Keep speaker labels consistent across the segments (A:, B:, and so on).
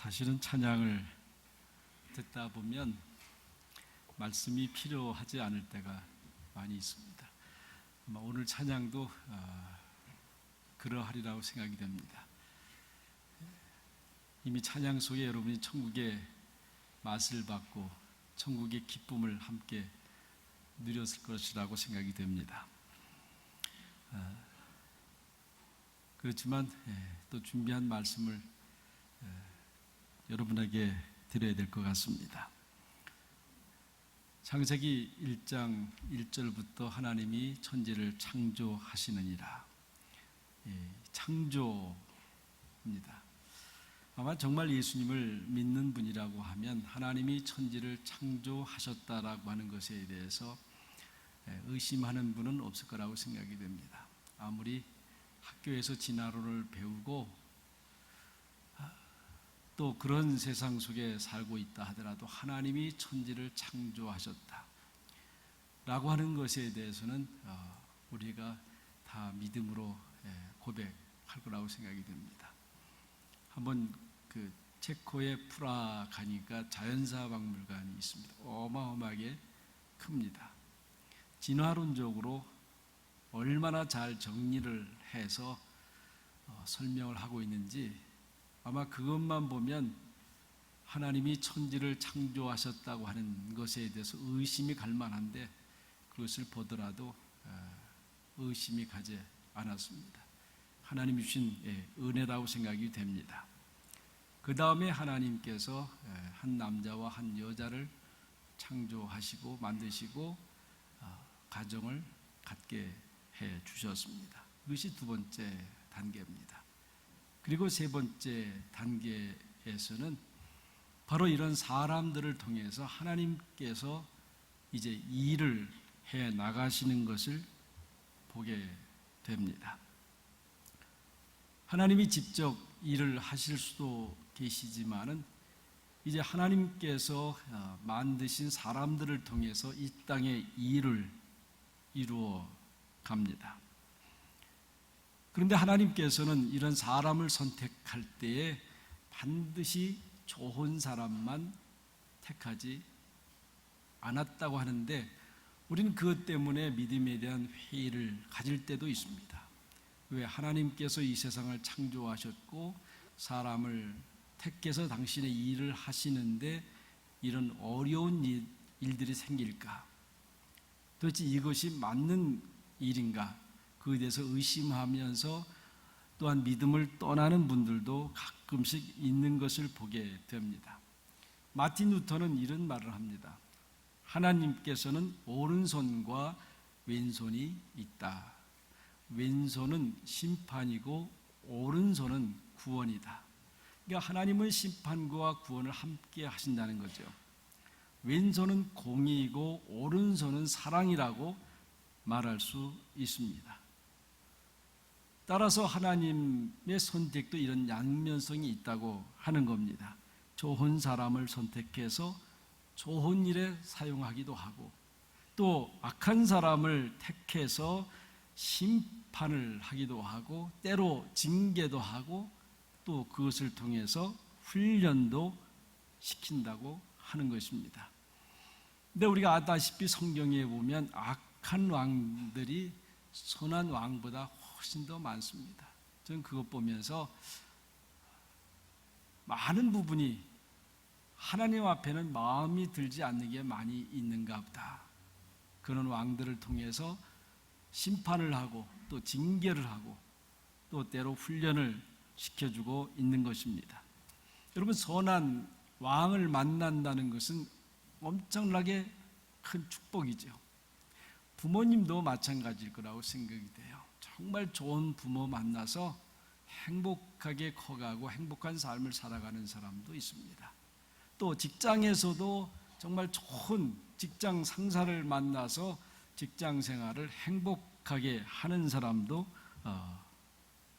A: 사실은 찬양을 듣다 보면 말씀이 필요하지 않을 때가 많이 있습니다. 아마 오늘 찬양도 그러하리라고 생각이 됩니다. 이미 찬양 속에 여러분이 천국의 맛을 받고 천국의 기쁨을 함께 누렸을 것이라고 생각이 됩니다. 그렇지만 또 준비한 말씀을 여러분에게 드려야 될 것 같습니다. 창세기 1장 1절부터 하나님이 천지를 창조하시느니라. 창조입니다. 아마 정말 예수님을 믿는 분이라고 하면 하나님이 천지를 창조하셨다라고 하는 것에 대해서 의심하는 분은 없을 거라고 생각이 됩니다. 아무리 학교에서 진화론을 배우고 또 그런 세상 속에 살고 있다 하더라도 하나님이 천지를 창조하셨다 라고 하는 것에 대해서는 우리가 다 믿음으로 고백할 거라고 생각이 됩니다. 한번 그 체코의 프라 가니까 자연사 박물관이 있습니다. 어마어마하게 큽니다. 진화론적으로 얼마나 잘 정리를 해서 설명을 하고 있는지 아마 그것만 보면 하나님이 천지를 창조하셨다고 하는 것에 대해서 의심이 갈 만한데 그것을 보더라도 의심이 가지 않았습니다. 하나님이 주신 은혜라고 생각이 됩니다. 그 다음에 하나님께서 한 남자와 한 여자를 창조하시고 만드시고 가정을 갖게 해 주셨습니다. 그것이 두 번째 단계입니다. 그리고 세 번째 단계에서는 바로 이런 사람들을 통해서 하나님께서 이제 일을 해 나가시는 것을 보게 됩니다. 하나님이 직접 일을 하실 수도 계시지만은 이제 하나님께서 만드신 사람들을 통해서 이 땅에 일을 이루어 갑니다. 그런데 하나님께서는 이런 사람을 선택할 때에 반드시 좋은 사람만 택하지 않았다고 하는데 우리는 그것 때문에 믿음에 대한 회의를 가질 때도 있습니다. 왜 하나님께서 이 세상을 창조하셨고 사람을 택해서 당신의 일을 하시는데 이런 어려운 일들이 생길까? 도대체 이것이 맞는 일인가? 그에 대해서 의심하면서 또한 믿음을 떠나는 분들도 가끔씩 있는 것을 보게 됩니다. 마틴 루터는 이런 말을 합니다. 하나님께서는 오른손과 왼손이 있다. 왼손은 심판이고 오른손은 구원이다. 그러니까 하나님은 심판과 구원을 함께 하신다는 거죠. 왼손은 공의이고 오른손은 사랑이라고 말할 수 있습니다. 따라서 하나님의 선택도 이런 양면성이 있다고 하는 겁니다. 좋은 사람을 선택해서 좋은 일에 사용하기도 하고 또 악한 사람을 택해서 심판을 하기도 하고 때로 징계도 하고 또 그것을 통해서 훈련도 시킨다고 하는 것입니다. 근데 우리가 아다시피 성경에 보면 악한 왕들이 선한 왕보다 훨씬 더 많습니다. 저는 그것 보면서 많은 부분이 하나님 앞에는 마음이 들지 않는 게 많이 있는가 보다. 그런 왕들을 통해서 심판을 하고 또 징계를 하고 또 때로 훈련을 시켜주고 있는 것입니다. 여러분 선한 왕을 만난다는 것은 엄청나게 큰 축복이죠. 부모님도 마찬가지일 거라고 생각이 돼요. 정말 좋은 부모 만나서 행복하게 커가고 행복한 삶을 살아가는 사람도 있습니다. 또 직장에서도 정말 좋은 직장 상사를 만나서 직장 생활을 행복하게 하는 사람도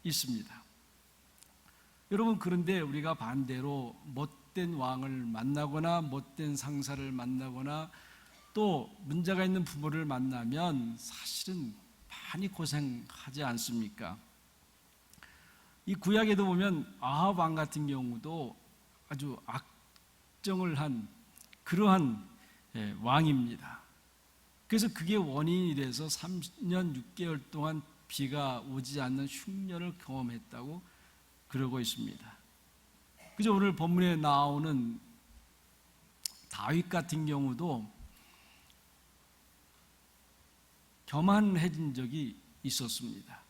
A: 있습니다. 여러분 그런데 우리가 반대로 못된 왕을 만나거나 못된 상사를 만나거나 또 문제가 있는 부모를 만나면 사실은 많이 고생하지 않습니까? 이 구약에도 보면 아합 왕 같은 경우도 아주 악정을 한 그러한 왕입니다. 그래서 그게 원인이 돼서 3년 6개월 동안 비가 오지 않는 흉년을 경험했다고 그러고 있습니다. 그래서 오늘 본문에 나오는 다윗 같은 경우도 교만해진 적이 있었습니다.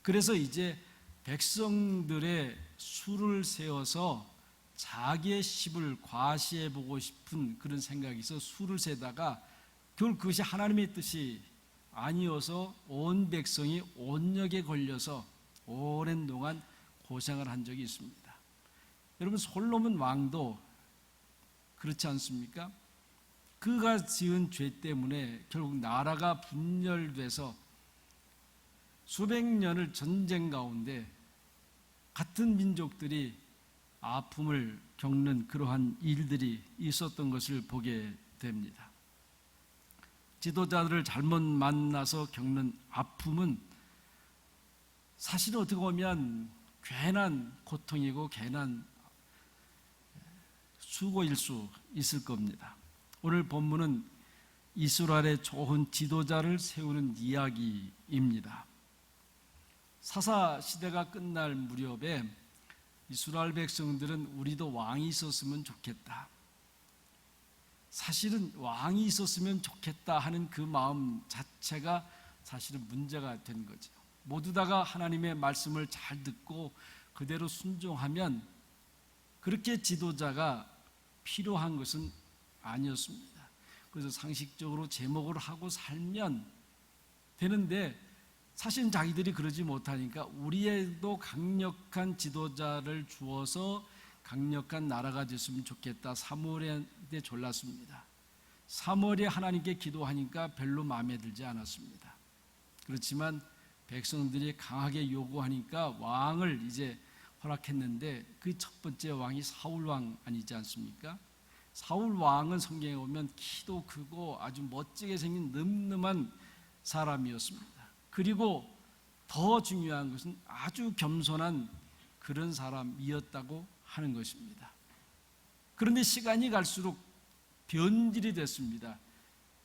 A: 그래서 이제 백성들의 수를 세워서 자기의 십을 과시해 보고 싶은 그런 생각이 있어 수를 세다가 결국 그것이 하나님의 뜻이 아니어서 온 백성이 온역에 걸려서 오랜 동안 고생을 한 적이 있습니다. 여러분, 솔로몬 왕도 그렇지 않습니까? 그가 지은 죄 때문에 결국 나라가 분열돼서 수백 년을 전쟁 가운데 같은 민족들이 아픔을 겪는 그러한 일들이 있었던 것을 보게 됩니다. 지도자들을 잘못 만나서 겪는 아픔은 사실 어떻게 보면 괜한 고통이고 괜한 수고일 수 있을 겁니다. 오늘 본문은 이스라엘의 좋은 지도자를 세우는 이야기입니다. 사사 시대가 끝날 무렵에 이스라엘 백성들은 우리도 왕이 있었으면 좋겠다, 사실은 왕이 있었으면 좋겠다 하는 그 마음 자체가 사실은 문제가 된 거죠. 모두 다가 하나님의 말씀을 잘 듣고 그대로 순종하면 그렇게 지도자가 필요한 것은 아니었습니다. 그래서 상식적으로 제목을 하고 살면 되는데 사실은 자기들이 그러지 못하니까 우리에도 강력한 지도자를 주어서 강력한 나라가 됐으면 좋겠다. 사무엘한테 졸랐습니다. 사무엘이 하나님께 기도하니까 별로 마음에 들지 않았습니다. 그렇지만 백성들이 강하게 요구하니까 왕을 이제 허락했는데 그 첫 번째 왕이 사울 왕 아니지 않습니까? 사울 왕은 성경에 보면 키도 크고 아주 멋지게 생긴 늠름한 사람이었습니다. 그리고 더 중요한 것은 아주 겸손한 그런 사람이었다고 하는 것입니다. 그런데 시간이 갈수록 변질이 됐습니다.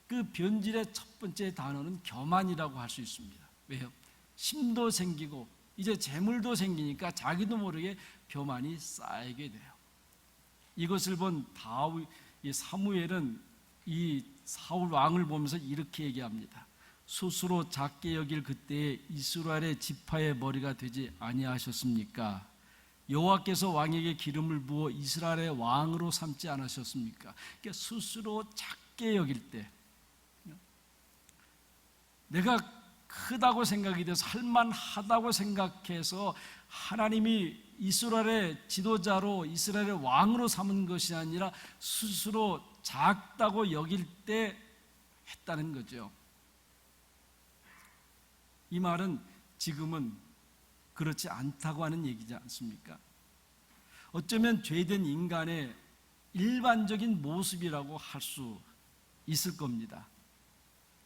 A: 그 변질의 첫 번째 단어는 교만이라고 할 수 있습니다. 왜요? 힘도 생기고 이제 재물도 생기니까 자기도 모르게 교만이 쌓이게 돼요. 이것을 본 사무엘은 이 사울 왕을 보면서 이렇게 얘기합니다. 스스로 작게 여길 그때에 이스라엘의 지파의 머리가 되지 아니하셨습니까? 여호와께서 왕에게 기름을 부어 이스라엘의 왕으로 삼지 않으셨습니까? 그러니까 스스로 작게 여길 때 내가 크다고 생각이 돼서 할만하다고 생각해서 하나님이 이스라엘의 지도자로 이스라엘의 왕으로 삼은 것이 아니라 스스로 작다고 여길 때 했다는 거죠. 이 말은 지금은 그렇지 않다고 하는 얘기지 않습니까? 어쩌면 죄된 인간의 일반적인 모습이라고 할 수 있을 겁니다.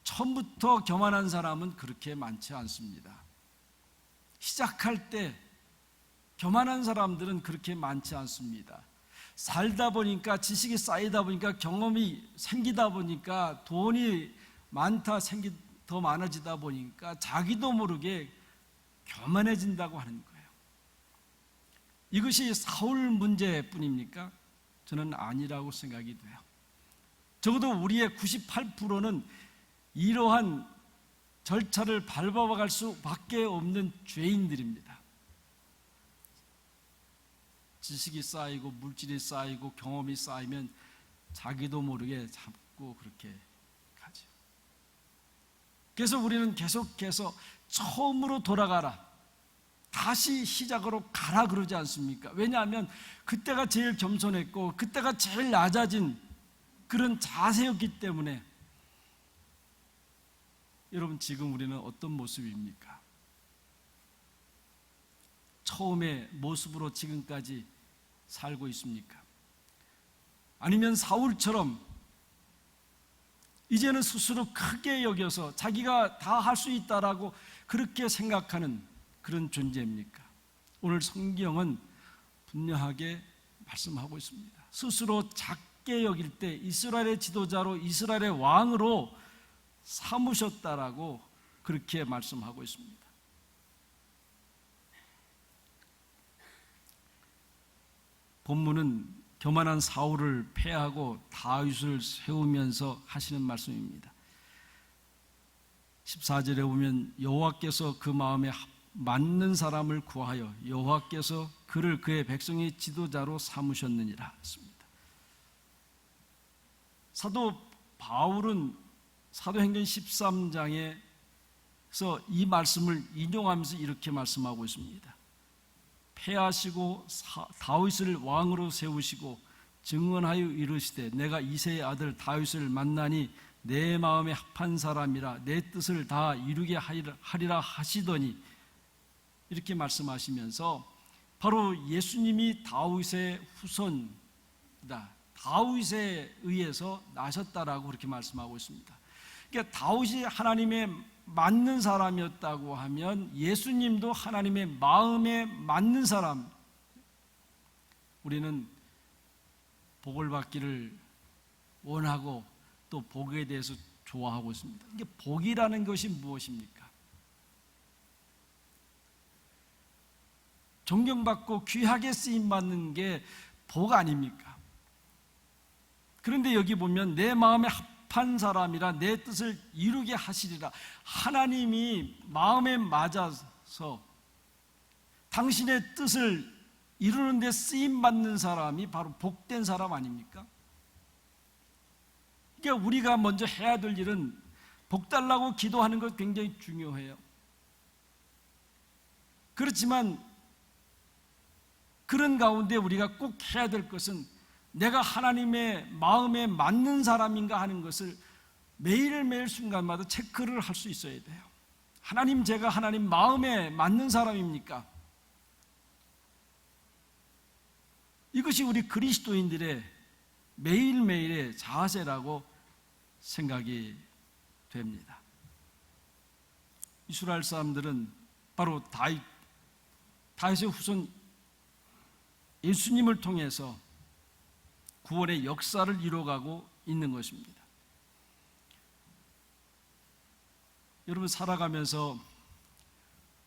A: 처음부터 교만한 사람은 그렇게 많지 않습니다. 시작할 때 교만한 사람들은 그렇게 많지 않습니다. 살다 보니까 지식이 쌓이다 보니까 경험이 생기다 보니까 돈이 더 많아지다 보니까 자기도 모르게 교만해진다고 하는 거예요. 이것이 사울 문제뿐입니까? 저는 아니라고 생각이 돼요. 적어도 우리의 98%는 이러한 절차를 밟아갈 수밖에 없는 죄인들입니다. 지식이 쌓이고 물질이 쌓이고 경험이 쌓이면 자기도 모르게 자꾸 그렇게 가죠. 그래서 우리는 계속해서 처음으로 돌아가라, 다시 시작으로 가라 그러지 않습니까? 왜냐하면 그때가 제일 겸손했고 그때가 제일 낮아진 그런 자세였기 때문에. 여러분, 지금 우리는 어떤 모습입니까? 처음의 모습으로 지금까지 살고 있습니까? 아니면 사울처럼 이제는 스스로 크게 여겨서 자기가 다 할 수 있다라고 그렇게 생각하는 그런 존재입니까? 오늘 성경은 분명하게 말씀하고 있습니다. 스스로 작게 여길 때 이스라엘의 지도자로 이스라엘의 왕으로 삼으셨다라고 그렇게 말씀하고 있습니다. 본문은 교만한 사울을 폐하고 다윗을 세우면서 하시는 말씀입니다. 14절에 보면 여호와께서 그 마음에 맞는 사람을 구하여 여호와께서 그를 그의 백성의 지도자로 삼으셨느니라 했습니다. 사도 바울은 사도행전 13장에서 이 말씀을 인용하면서 이렇게 말씀하고 있습니다. 폐하시고 다윗을 왕으로 세우시고 증언하여 이르시되 내가 이새의 아들 다윗을 만나니 내 마음에 합한 사람이라 내 뜻을 다 이루게 하리라 하시더니 이렇게 말씀하시면서 바로 예수님이 다윗의 후손이다, 다윗에 의해서 나셨다라고 그렇게 말씀하고 있습니다. 그러니까 다윗이 하나님의 맞는 사람이었다고 하면 예수님도 하나님의 마음에 맞는 사람, 우리는 복을 받기를 원하고 또 복에 대해서 좋아하고 있습니다. 이게 복이라는 것이 무엇입니까? 존경받고 귀하게 쓰임받는 게 복 아닙니까? 그런데 여기 보면 내 마음에 합한 사람이라 내 뜻을 이루게 하시리라. 하나님이 마음에 맞아서 당신의 뜻을 이루는 데 쓰임받는 사람이 바로 복된 사람 아닙니까? 그러니까 우리가 먼저 해야 될 일은 복 달라고 기도하는 것 굉장히 중요해요. 그렇지만 그런 가운데 우리가 꼭 해야 될 것은 내가 하나님의 마음에 맞는 사람인가 하는 것을 매일매일 순간마다 체크를 할 수 있어야 돼요. 하나님, 제가 하나님 마음에 맞는 사람입니까? 이것이 우리 그리스도인들의 매일매일의 자세라고 생각이 됩니다. 이스라엘 사람들은 바로 다윗의 후손 예수님을 통해서 구원의 역사를 이뤄가고 있는 것입니다. 여러분, 살아가면서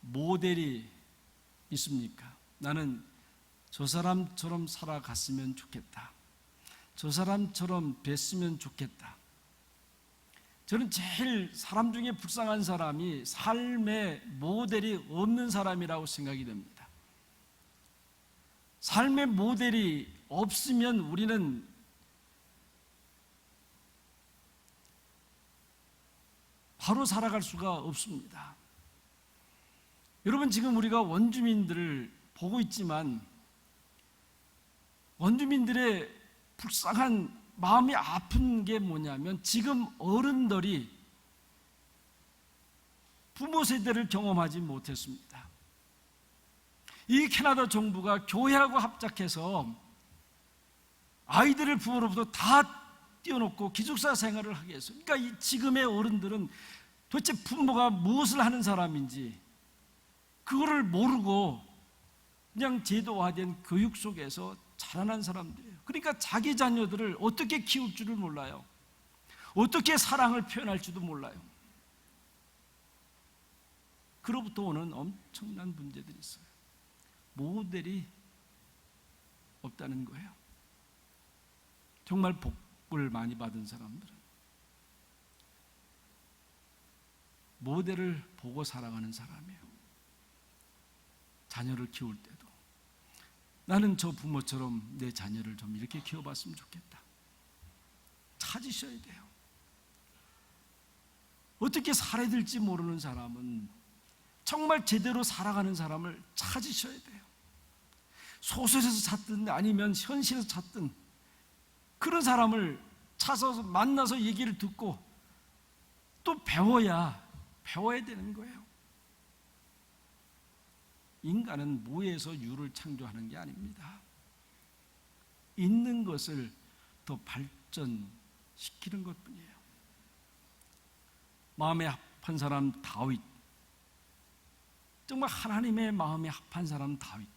A: 모델이 있습니까? 나는 저 사람처럼 살아갔으면 좋겠다, 저 사람처럼 됐으면 좋겠다. 저는 제일 사람 중에 불쌍한 사람이 삶의 모델이 없는 사람이라고 생각이 됩니다. 삶의 모델이 없으면 우리는 바로 살아갈 수가 없습니다. 여러분, 지금 우리가 원주민들을 보고 있지만 원주민들의 불쌍한 마음이 아픈 게 뭐냐면 지금 어른들이 부모 세대를 경험하지 못했습니다. 이 캐나다 정부가 교회하고 합작해서 아이들을 부모로부터 다 띄워놓고 기숙사 생활을 하게 했어요. 그러니까 이 지금의 어른들은 도대체 부모가 무엇을 하는 사람인지 그거를 모르고 그냥 제도화된 교육 속에서 자라난 사람들이에요. 그러니까 자기 자녀들을 어떻게 키울 줄을 몰라요. 어떻게 사랑을 표현할지도 몰라요. 그로부터 오는 엄청난 문제들이 있어요. 모델이 없다는 거예요. 정말 복을 많이 받은 사람들은 모델을 보고 살아가는 사람이에요. 자녀를 키울 때도 나는 저 부모처럼 내 자녀를 좀 이렇게 키워봤으면 좋겠다. 찾으셔야 돼요. 어떻게 살아야 될지 모르는 사람은 정말 제대로 살아가는 사람을 찾으셔야 돼요. 소설에서 찾든 아니면 현실에서 찾든 그런 사람을 찾아서 만나서 얘기를 듣고 또 배워야 되는 거예요. 인간은 무에서 유를 창조하는 게 아닙니다. 있는 것을 더 발전시키는 것뿐이에요. 마음에 합한 사람 다윗, 정말 하나님의 마음에 합한 사람 다윗,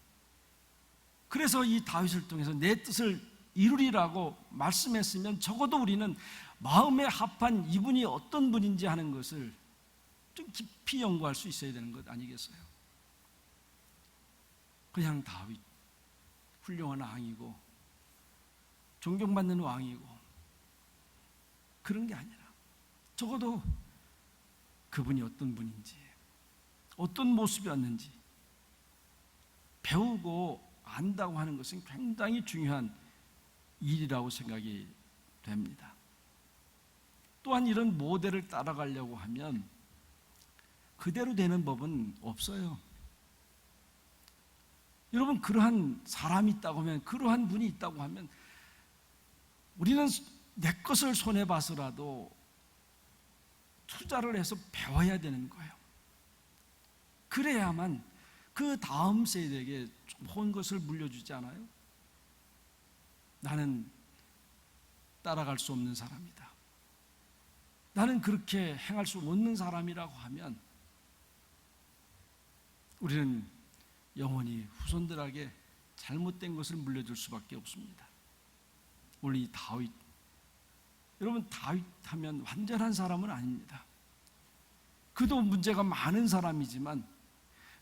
A: 그래서 이 다윗을 통해서 내 뜻을 이루리라고 말씀했으면 적어도 우리는 마음에 합한 이분이 어떤 분인지 하는 것을 좀 깊이 연구할 수 있어야 되는 것 아니겠어요? 그냥 다윗 훌륭한 왕이고 존경받는 왕이고 그런 게 아니라 적어도 그분이 어떤 분인지 어떤 모습이었는지 배우고 안다고 하는 것은 굉장히 중요한 일이라고 생각이 됩니다. 또한 이런 모델을 따라가려고 하면 그대로 되는 법은 없어요. 여러분, 그러한 사람이 있다고 하면, 그러한 분이 있다고 하면 우리는 내 것을 손해봐서라도 투자를 해서 배워야 되는 거예요. 그래야만 그 다음 세대에게 좋은 것을 물려주지 않아요? 나는 따라갈 수 없는 사람이다, 나는 그렇게 행할 수 없는 사람이라고 하면 우리는 영원히 후손들에게 잘못된 것을 물려줄 수밖에 없습니다. 우리 다윗, 여러분, 다윗 하면 완전한 사람은 아닙니다. 그도 문제가 많은 사람이지만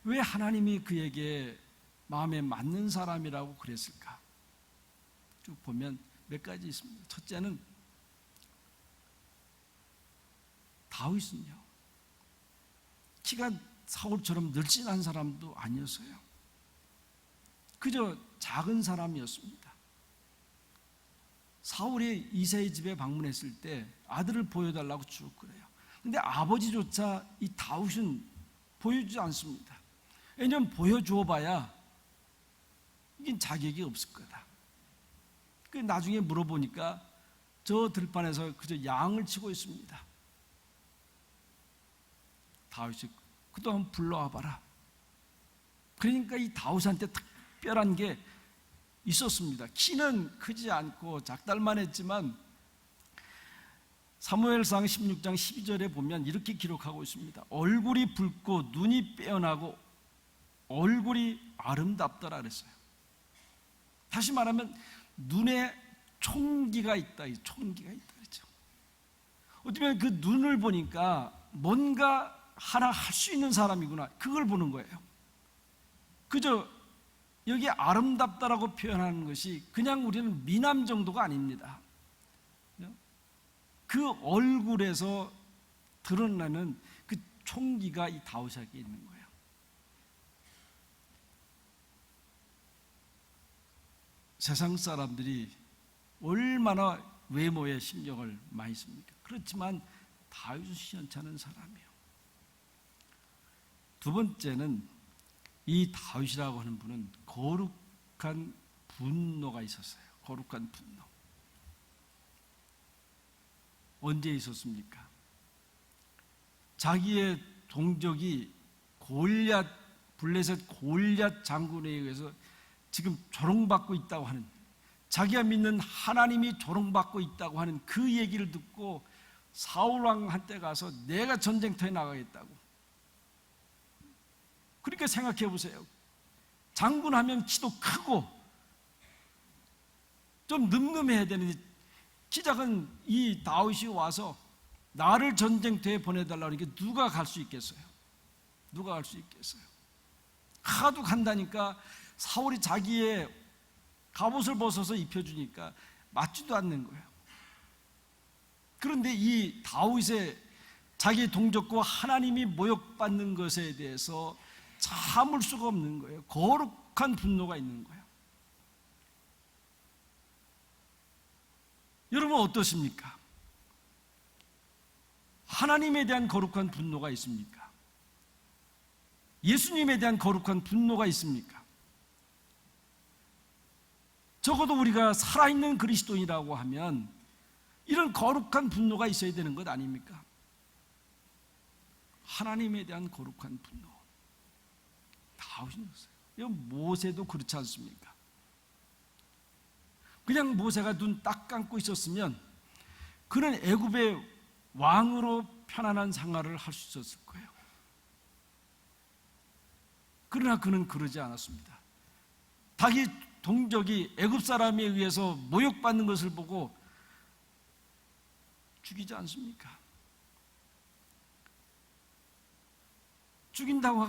A: 왜 하나님이 그에게 마음에 맞는 사람이라고 그랬을까? 쭉 보면 몇 가지 있습니다. 첫째는, 다윗은요, 키가 사울처럼 늘씬한 사람도 아니었어요. 그저 작은 사람이었습니다. 사울이 이새의 집에 방문했을 때 아들을 보여달라고 쭉 그래요. 근데 아버지조차 이 다윗은 보여주지 않습니다. 왜냐하면 보여주어봐야 이게 자격이 없을 거다. 그 나중에 물어보니까 저 들판에서 그저 양을 치고 있습니다. 다윗이 그도 한번 불러와 봐라. 그러니까 이 다윗한테 특별한 게 있었습니다. 키는 크지 않고 작달만 했지만 사무엘상 16장 12절에 보면 이렇게 기록하고 있습니다. 얼굴이 붉고 눈이 빼어나고 얼굴이 아름답더라 그랬어요. 다시 말하면 눈에 총기가 있다, 이 총기가 있다 그랬죠. 어떻게 보면 그 눈을 보니까 뭔가 하나 할 수 있는 사람이구나, 그걸 보는 거예요. 그저 여기 아름답다라고 표현하는 것이 그냥 우리는 미남 정도가 아닙니다. 그 얼굴에서 드러나는 그 총기가 이 다윗에게 있는 거예요. 세상 사람들이 얼마나 외모에 신경을 많이 씁니까? 그렇지만 다윗은 시원찮은 사람이에요. 두 번째는, 이 다윗이라고 하는 분은 거룩한 분노가 있었어요. 거룩한 분노. 언제 있었습니까? 자기의 동족이 골리앗, 블레셋 골리앗 장군에 의해서 지금 조롱받고 있다고 하는, 자기가 믿는 하나님이 조롱받고 있다고 하는 그 얘기를 듣고 사울왕한테 가서 내가 전쟁터에 나가겠다고. 그러니까 생각해 보세요. 장군하면 키도 크고 좀 늠름해야 되는데 키 작은 이 다윗이 와서 나를 전쟁터에 보내달라고 하니까 누가 갈 수 있겠어요? 누가 갈 수 있겠어요? 하도 간다니까 사울이 자기의 갑옷을 벗어서 입혀주니까 맞지도 않는 거예요. 그런데 이 다윗의 자기 동족과 하나님이 모욕받는 것에 대해서 참을 수가 없는 거예요. 거룩한 분노가 있는 거예요. 여러분 어떠십니까? 하나님에 대한 거룩한 분노가 있습니까? 예수님에 대한 거룩한 분노가 있습니까? 적어도 우리가 살아있는 그리스도인이라고 하면 이런 거룩한 분노가 있어야 되는 것 아닙니까? 하나님에 대한 거룩한 분노. 다윗이 없어요. 모세도 그렇지 않습니까? 그냥 모세가 눈 딱 감고 있었으면 그는 애굽의 왕으로 편안한 생활을 할 수 있었을 거예요. 그러나 그는 그러지 않았습니다. 자기 동족이 애굽 사람에 의해서 모욕받는 것을 보고 죽이지 않습니까? 죽인다고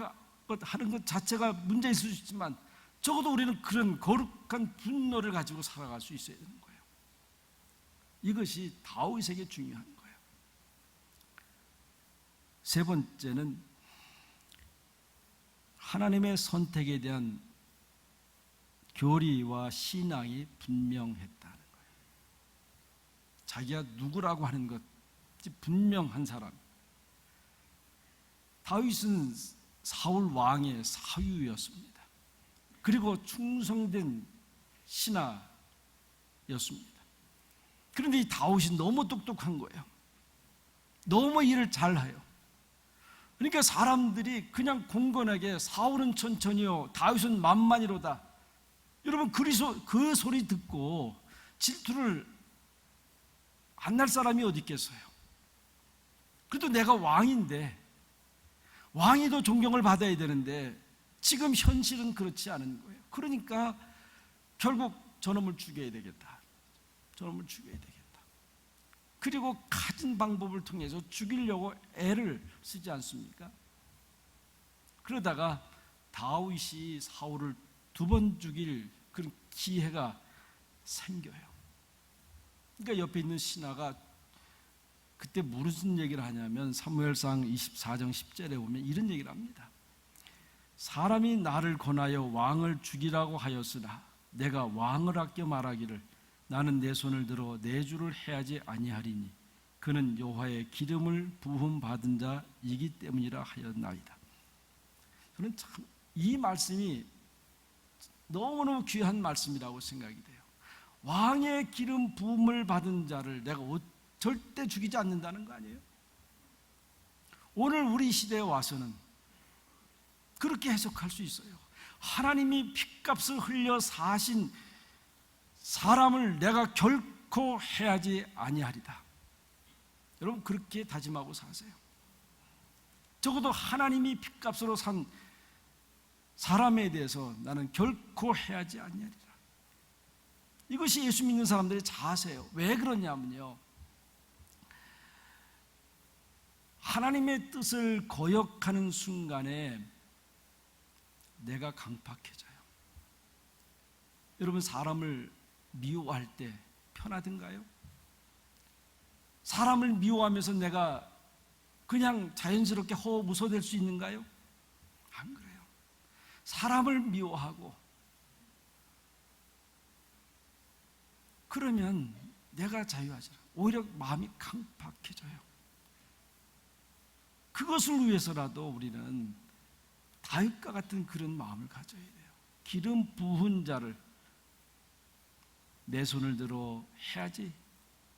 A: 하는 것 자체가 문제일 수 있지만 적어도 우리는 그런 거룩한 분노를 가지고 살아갈 수 있어야 되는 거예요. 이것이 다윗에게 중요한 거예요. 세 번째는 하나님의 선택에 대한 교리와 신앙이 분명했다는 거예요. 자기가 누구라고 하는 것이 분명한 사람. 다윗은 사울 왕의 사위였습니다. 그리고 충성된 신하였습니다. 그런데 이 다윗이 너무 똑똑한 거예요. 너무 일을 잘해요. 그러니까 사람들이 그냥 공건하게 사울은 천천히요, 다윗은 만만이로다. 여러분 그 소리 듣고 질투를 안 날 사람이 어디 있겠어요? 그래도 내가 왕인데, 왕이도 존경을 받아야 되는데 지금 현실은 그렇지 않은 거예요. 그러니까 결국 저놈을 죽여야 되겠다. 저놈을 죽여야 되겠다. 그리고 가진 방법을 통해서 죽이려고 애를 쓰지 않습니까? 그러다가 다윗이 사울을 2번 죽일 그런 기회가 생겨요. 그러니까 옆에 있는 신하가 그때 무슨 얘기를 하냐면 사무엘상 24장 10절에 보면 이런 얘기를 합니다. 사람이 나를 권하여 왕을 죽이라고 하였으나 내가 왕을 아껴 말하기를 나는 내 손을 들어 내 주를 해하지 아니하리니 그는 여호와의 기름을 부음 받은 자이기 때문이라 하였나이다. 저는 참 이 말씀이 너무너무 귀한 말씀이라고 생각이 돼요. 왕의 기름 부음을 받은 자를 내가 절대 죽이지 않는다는 거 아니에요? 오늘 우리 시대에 와서는 그렇게 해석할 수 있어요. 하나님이 핏값을 흘려 사신 사람을 내가 결코 해하지 아니하리다. 여러분 그렇게 다짐하고 사세요. 적어도 하나님이 핏값으로 산 사람에 대해서 나는 결코 해하지 아니하리라. 이것이 예수 믿는 사람들의 자세예요. 왜 그러냐면요, 하나님의 뜻을 거역하는 순간에 내가 강팍해져요. 여러분 사람을 미워할 때 편하든가요? 사람을 미워하면서 내가 그냥 자연스럽게 웃어댈 수 있는가요? 안 그래요. 사람을 미워하고 그러면 내가 자유하지 않아요. 오히려 마음이 강팍해져요. 그것을 위해서라도 우리는 다윗과 같은 그런 마음을 가져야 돼요. 기름 부은 자를 내 손을 들어 해하지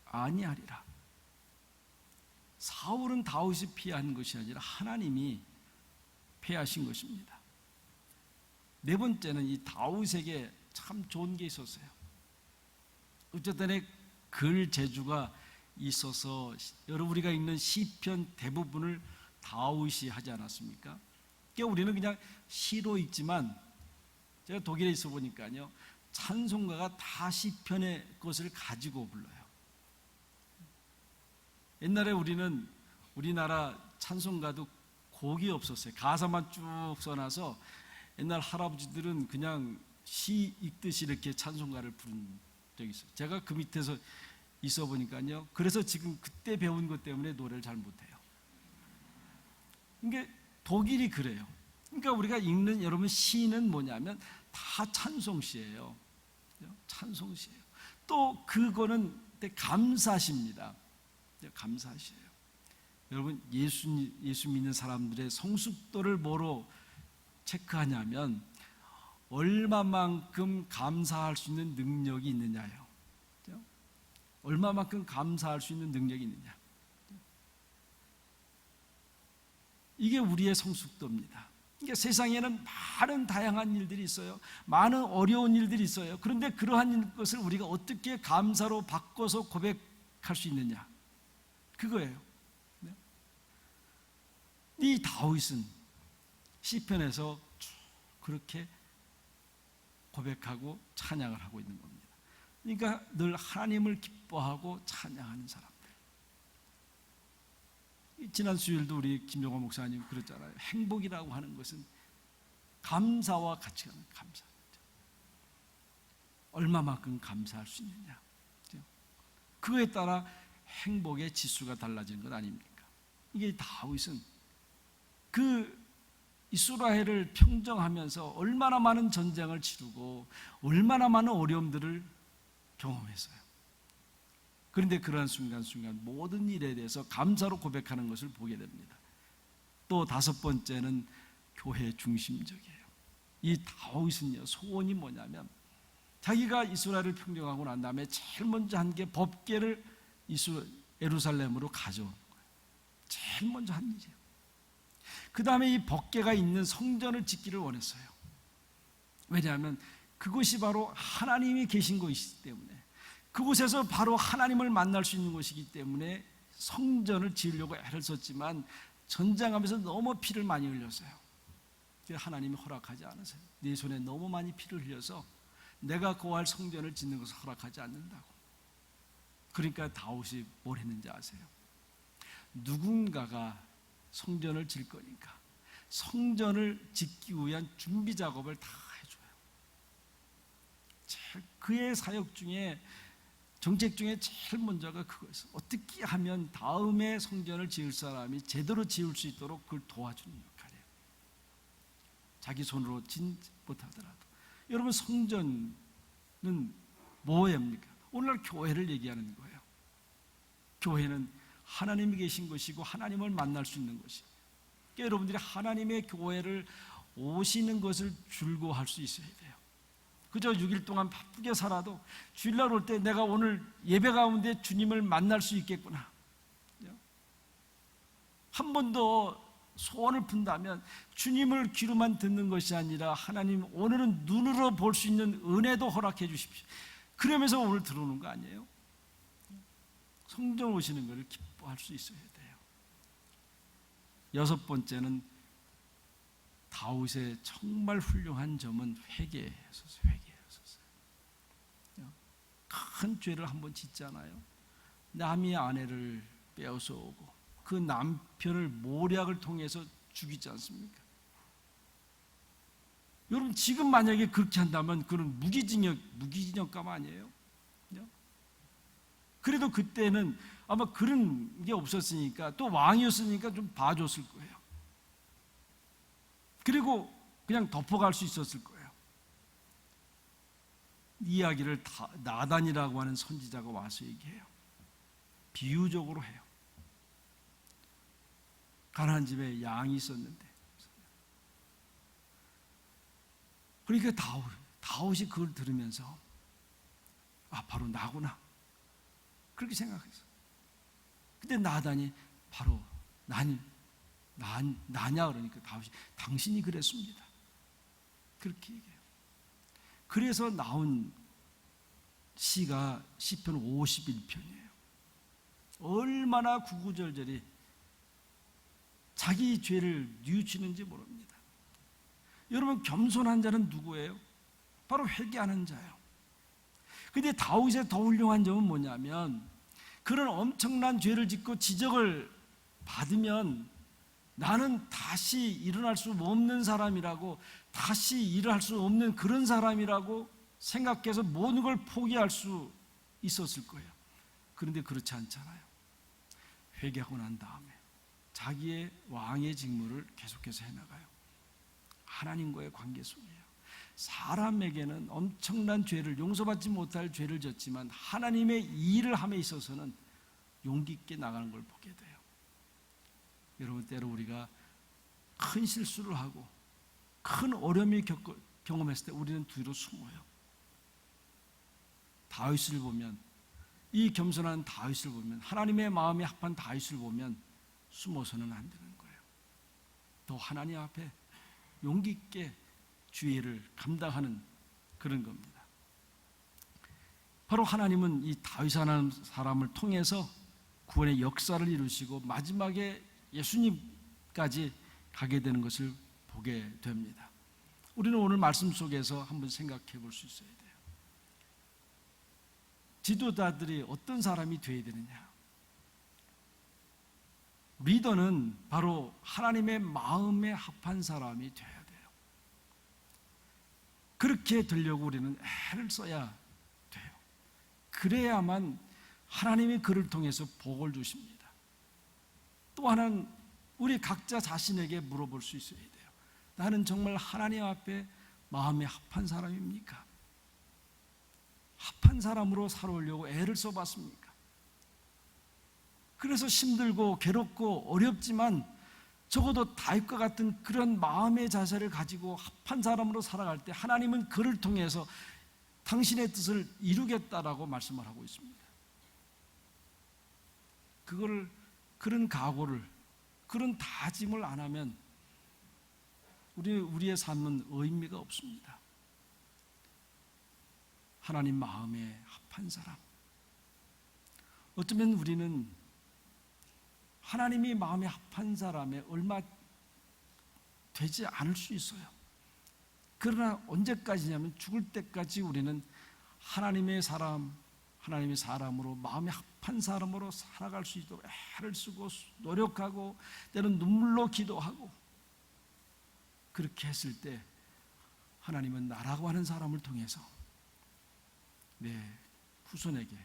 A: 아니하리라. 사울은 다윗이 피한 것이 아니라 하나님이 패하신 것입니다. 네 번째는 이 다윗에게 참 좋은 게 있었어요. 어쨌든 글 재주가 있어서 여러분 우리가 읽는 시편 대부분을 다윗이 하지 않았습니까? 그러니까 우리는 그냥 시로 읽지만 제가 독일에 있어 보니까요, 찬송가가 다 시편의 것을 가지고 불러요. 옛날에 우리나라 찬송가도 곡이 없었어요. 가사만 쭉 써놔서 옛날 할아버지들은 그냥 시 읽듯이 이렇게 찬송가를 부른 적이 있어요. 제가 그 밑에서 있어 보니까요, 그래서 지금 그때 배운 것 때문에 노래를 잘 못해요. 그러니까 독일이 그래요. 그러니까 우리가 읽는 여러분 시는 뭐냐면 다 찬송시예요. 찬송시예요. 또 그거는 감사시입니다. 감사시예요. 여러분 예수 믿는 사람들의 성숙도를 뭐로 체크하냐면 얼마만큼 감사할 수 있는 능력이 있느냐예요. 얼마만큼 감사할 수 있는 능력이 있느냐. 이게 우리의 성숙도입니다. 그러니까 세상에는 많은 다양한 일들이 있어요. 많은 어려운 일들이 있어요. 그런데 그러한 것을 우리가 어떻게 감사로 바꿔서 고백할 수 있느냐, 그거예요. 이 다윗은 시편에서 쭉 그렇게 고백하고 찬양을 하고 있는 겁니다. 그러니까 늘 하나님을 기뻐하고 찬양하는 사람들. 지난 수요일도 우리 김종호 목사님 그랬잖아요. 행복이라고 하는 것은 감사와 같이 가는 감사. 얼마만큼 감사할 수 있느냐. 그거에 따라 행복의 지수가 달라지는 것 아닙니까? 이게 다윗은 그 이스라엘을 평정하면서 얼마나 많은 전쟁을 치르고 얼마나 많은 어려움들을 경험했어요. 그런데 그러한 순간순간 모든 일에 대해서 감사로 고백하는 것을 보게 됩니다. 또 다섯 번째는 교회 중심적이에요. 이 다윗은요, 소원이 뭐냐면 자기가 이스라엘을 평정하고 난 다음에 제일 먼저 한 게 법궤를 예루살렘으로 가져온 거예요. 제일 먼저 한 일이에요. 그 다음에 이 법궤가 있는 성전을 짓기를 원했어요. 왜냐하면 그곳이 바로 하나님이 계신 곳이기 때문에, 그곳에서 바로 하나님을 만날 수 있는 곳이기 때문에 성전을 지으려고 애를 썼지만 전쟁하면서 너무 피를 많이 흘렸어요. 하나님이 허락하지 않으세요. 네 손에 너무 많이 피를 흘려서 내가 거할 성전을 짓는 것을 허락하지 않는다고. 그러니까 다윗이 뭘 했는지 아세요? 누군가가 성전을 질 거니까 성전을 짓기 위한 준비 작업을 다 해줘요. 그의 사역 중에, 정책 중에 제일 먼저가 그거였어요. 어떻게 하면 다음에 성전을 지을 사람이 제대로 지을 수 있도록 그걸 도와주는 역할이에요. 자기 손으로 짓지 못하더라도. 여러분, 성전은 뭐입니까? 오늘날 교회를 얘기하는 거예요. 교회는 하나님이 계신 것이고 하나님을 만날 수 있는 것이. 그러니까 여러분들이 하나님의 교회를 오시는 것을 즐거워할 수 있어야 돼요. 그저 6일 동안 바쁘게 살아도 주일날 올 때 내가 오늘 예배 가운데 주님을 만날 수 있겠구나. 한 번 더 소원을 푼다면 주님을 귀로만 듣는 것이 아니라 하나님, 오늘은 눈으로 볼 수 있는 은혜도 허락해 주십시오. 그러면서 오늘 들어오는 거 아니에요? 성전 오시는 것을 기뻐할 수 있어야 돼요. 여섯 번째는 다윗의 정말 훌륭한 점은 회개였었어요. 큰 죄를 한번 짓잖아요. 남의 아내를 빼앗아 오고 그 남편을 모략을 통해서 죽이지 않습니까? 여러분, 지금 만약에 그렇게 한다면 그건 무기징역감 아니에요? 그래도 그때는 아마 그런 게 없었으니까, 또 왕이었으니까 좀 봐줬을 거예요. 그리고 그냥 덮어갈 수 있었을 거예요. 이야기를 나단이라고 하는 선지자가 와서 얘기해요. 비유적으로 해요. 가나안 집에 양이 있었는데, 그러니까 다윗이 그걸 들으면서 아, 바로 나구나, 그렇게 생각했어. 근데 나단이 바로 나냐 그러니까 다윗이 당신이 그랬습니다, 그렇게 얘기해요. 그래서 나온 시가 시편 51편이에요. 얼마나 구구절절히 자기 죄를 뉘우치는지 모릅니다. 여러분, 겸손한 자는 누구예요? 바로 회개하는 자예요. 근데 다윗의 더 훌륭한 점은 뭐냐면, 그런 엄청난 죄를 짓고 지적을 받으면 나는 다시 일어날 수 없는 사람이라고, 다시 일을 할 수 없는 그런 사람이라고 생각해서 모든 걸 포기할 수 있었을 거예요. 그런데 그렇지 않잖아요. 회개하고 난 다음에 자기의 왕의 직무를 계속해서 해나가요. 하나님과의 관계 속이에요. 사람에게는 엄청난 죄를, 용서받지 못할 죄를 졌지만 하나님의 일을 함에 있어서는 용기 있게 나가는 걸 보게 돼요. 여러분, 때로 우리가 큰 실수를 하고 큰 어려움을 경험했을 때 우리는 뒤로 숨어요. 다윗을 보면, 이 겸손한 다윗을 보면, 하나님의 마음이 합한 다윗을 보면 숨어서는 안 되는 거예요. 더 하나님 앞에 용기 있게 주의를 감당하는 그런 겁니다. 바로 하나님은 이 다윗이라는 사람을 통해서 구원의 역사를 이루시고 마지막에 예수님까지 가게 되는 것을 보게 됩니다. 우리는 오늘 말씀 속에서 한번 생각해 볼 수 있어야 돼요. 지도자들이 어떤 사람이 되어야 되느냐? 리더는 바로 하나님의 마음에 합한 사람이 되어야 돼요. 그렇게 되려고 우리는 애를 써야 돼요. 그래야만 하나님이 그를 통해서 복을 주십니다. 또 하나는 우리 각자 자신에게 물어볼 수 있어야 돼요. 나는 정말 하나님 앞에 마음에 합한 사람입니까? 합한 사람으로 살아오려고 애를 써봤습니까? 그래서 힘들고 괴롭고 어렵지만 적어도 다윗과 같은 그런 마음의 자세를 가지고 합한 사람으로 살아갈 때 하나님은 그를 통해서 당신의 뜻을 이루겠다라고 말씀을 하고 있습니다. 그런 각오를, 그런 다짐을 안 하면 우리의 삶은 의미가 없습니다. 하나님 마음에 합한 사람. 어쩌면 우리는 하나님이 마음에 합한 사람에 얼마 되지 않을 수 있어요. 그러나 언제까지냐면 죽을 때까지 우리는 하나님의 사람으로 마음에 합한 사람으로 살아갈 수 있도록 애를 쓰고 노력하고 때로는 눈물로 기도하고 그렇게 했을 때 하나님은 나라고 하는 사람을 통해서 내 후손에게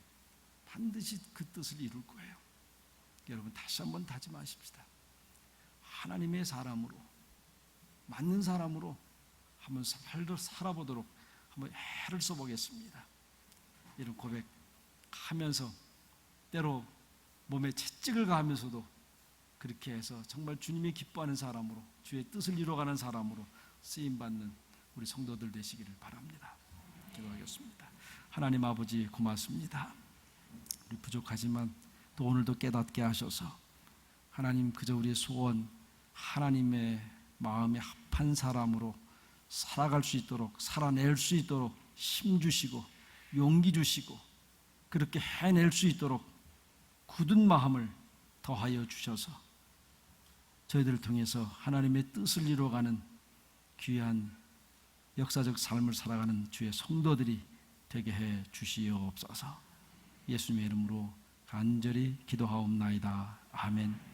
A: 반드시 그 뜻을 이룰 거예요. 여러분 다시 한번 다짐하십시다. 하나님의 사람으로, 맞는 사람으로 한번 살아보도록 한번 애를 써보겠습니다. 이런 고백하면서 때로 몸에 채찍을 가하면서도 그렇게 해서 정말 주님이 기뻐하는 사람으로, 주의 뜻을 이루어가는 사람으로 쓰임받는 우리 성도들 되시기를 바랍니다. 기도하겠습니다. 하나님 아버지 고맙습니다. 우리 부족하지만 또 오늘도 깨닫게 하셔서 하나님 그저 우리의 소원, 하나님의 마음에 합한 사람으로 살아갈 수 있도록, 살아낼 수 있도록 힘 주시고 용기 주시고 그렇게 해낼 수 있도록 굳은 마음을 더하여 주셔서 저희들을 통해서 하나님의 뜻을 이루어가는 귀한 역사적 삶을 살아가는 주의 성도들이 되게 해 주시옵소서. 예수님의 이름으로 간절히 기도하옵나이다. 아멘.